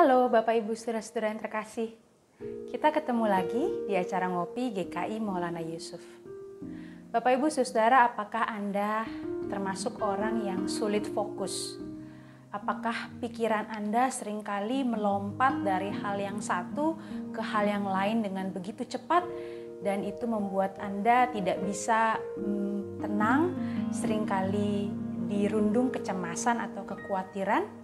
Halo Bapak Ibu Saudara-saudara yang terkasih. Kita ketemu lagi di acara ngopi GKI Maulana Yusuf. Bapak Ibu Saudara, apakah Anda termasuk orang yang sulit fokus? Apakah pikiran Anda seringkali melompat dari hal yang satu ke hal yang lain dengan begitu cepat dan itu membuat Anda tidak bisa tenang, seringkali dirundung kecemasan atau kekhawatiran?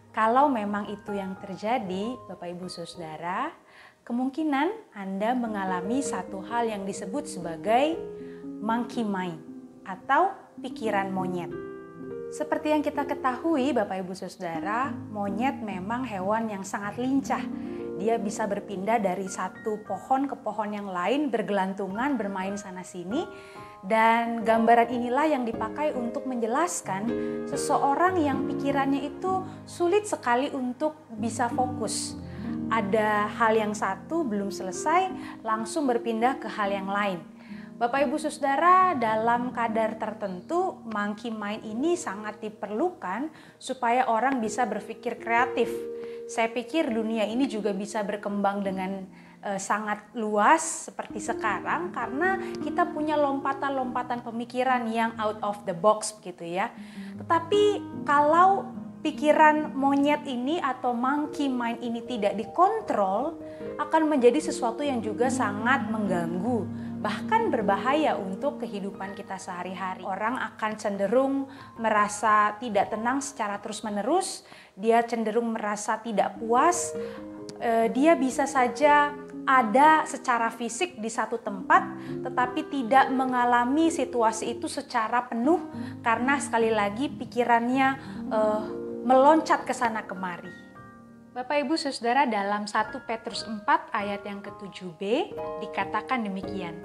Kalau memang itu yang terjadi, Bapak Ibu Saudara, kemungkinan Anda mengalami satu hal yang disebut sebagai monkey mind atau pikiran monyet. Seperti yang kita ketahui, Bapak Ibu Saudara, monyet memang hewan yang sangat lincah. Dia bisa berpindah dari satu pohon ke pohon yang lain, bergelantungan, bermain sana-sini. Dan gambaran inilah yang dipakai untuk menjelaskan seseorang yang pikirannya itu sulit sekali untuk bisa fokus. Ada hal yang satu belum selesai, langsung berpindah ke hal yang lain. Bapak Ibu Saudara, dalam kadar tertentu monkey mind ini sangat diperlukan supaya orang bisa berpikir kreatif. Saya pikir dunia ini juga bisa berkembang dengan sangat luas seperti sekarang karena kita punya lompatan-lompatan pemikiran yang out of the box begitu ya. Tetapi kalau pikiran monyet ini atau monkey mind ini tidak dikontrol, akan menjadi sesuatu yang juga sangat mengganggu, bahkan berbahaya untuk kehidupan kita sehari-hari. Orang akan cenderung merasa tidak tenang secara terus-menerus, dia cenderung merasa tidak puas, dia bisa saja ada secara fisik di satu tempat tetapi tidak mengalami situasi itu secara penuh karena sekali lagi pikirannya meloncat ke sana kemari. Bapak Ibu Saudara, dalam 1 Petrus 4 ayat yang ke-7b dikatakan demikian.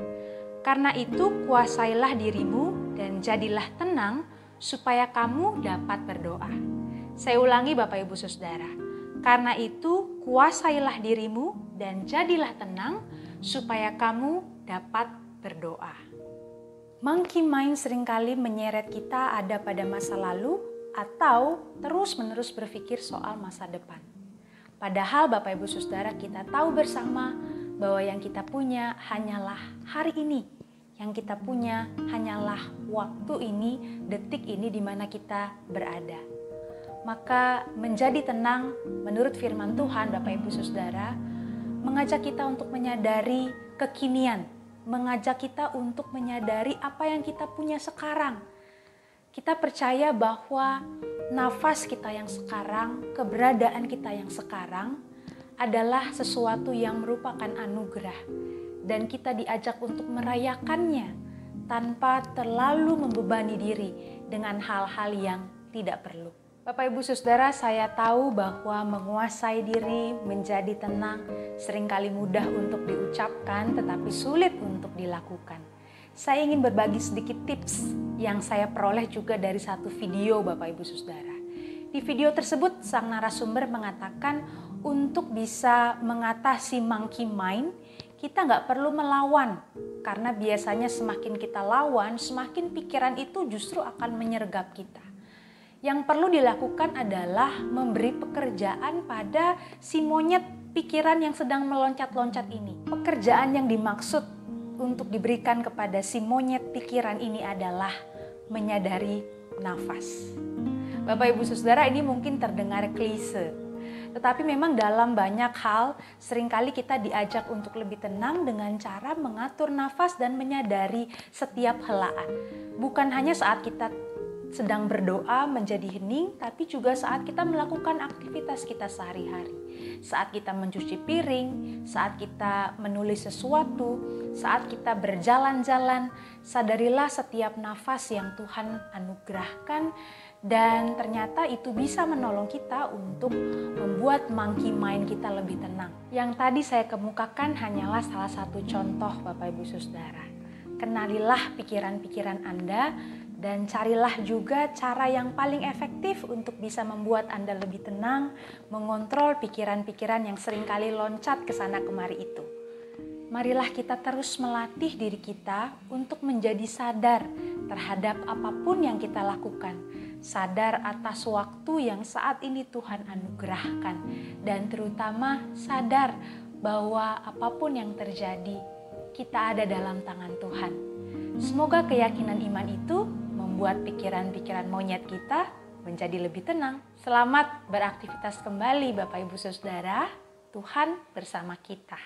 Karena itu kuasailah dirimu dan jadilah tenang supaya kamu dapat berdoa. Saya ulangi Bapak Ibu Saudara. Karena itu kuasailah dirimu dan jadilah tenang supaya kamu dapat berdoa. Monkey mind seringkali menyeret kita ada pada masa lalu atau terus-menerus berpikir soal masa depan. Padahal Bapak Ibu Saudara, kita tahu bersama bahwa yang kita punya hanyalah hari ini. Yang kita punya hanyalah waktu ini, detik ini di mana kita berada. Maka menjadi tenang menurut firman Tuhan Bapak Ibu Saudara mengajak kita untuk menyadari kekinian, mengajak kita untuk menyadari apa yang kita punya sekarang. Kita percaya bahwa nafas kita yang sekarang, keberadaan kita yang sekarang adalah sesuatu yang merupakan anugerah dan kita diajak untuk merayakannya tanpa terlalu membebani diri dengan hal-hal yang tidak perlu. Bapak Ibu Saudara, saya tahu bahwa menguasai diri, menjadi tenang seringkali mudah untuk diucapkan tetapi sulit untuk dilakukan. Saya ingin berbagi sedikit tips yang saya peroleh juga dari satu video Bapak Ibu Saudara. Di video tersebut sang narasumber mengatakan untuk bisa mengatasi monkey mind, kita nggak perlu melawan. Karena biasanya semakin kita lawan, semakin pikiran itu justru akan menyergap kita. Yang perlu dilakukan adalah memberi pekerjaan pada si monyet pikiran yang sedang meloncat-loncat ini. Pekerjaan yang dimaksud untuk diberikan kepada si monyet pikiran ini adalah menyadari nafas. Bapak Ibu Saudara, ini mungkin terdengar klise. Tetapi memang dalam banyak hal seringkali kita diajak untuk lebih tenang dengan cara mengatur nafas dan menyadari setiap helaan. Bukan hanya saat kita sedang berdoa menjadi hening, tapi juga saat kita melakukan aktivitas kita sehari-hari. Saat kita mencuci piring, saat kita menulis sesuatu, saat kita berjalan-jalan, sadarilah setiap nafas yang Tuhan anugerahkan dan ternyata itu bisa menolong kita untuk membuat monkey mind kita lebih tenang. Yang tadi saya kemukakan hanyalah salah satu contoh Bapak Ibu Saudara. Kenalilah pikiran-pikiran Anda dan carilah juga cara yang paling efektif untuk bisa membuat Anda lebih tenang, mengontrol pikiran-pikiran yang seringkali loncat ke sana kemari itu. Marilah kita terus melatih diri kita untuk menjadi sadar terhadap apapun yang kita lakukan. sadar atas waktu yang saat ini Tuhan anugerahkan, dan terutama sadar bahwa apapun yang terjadi, kita ada dalam tangan Tuhan. Semoga keyakinan iman itu membuat pikiran-pikiran monyet kita menjadi lebih tenang. Selamat beraktivitas kembali Bapak Ibu Saudara, Tuhan bersama kita.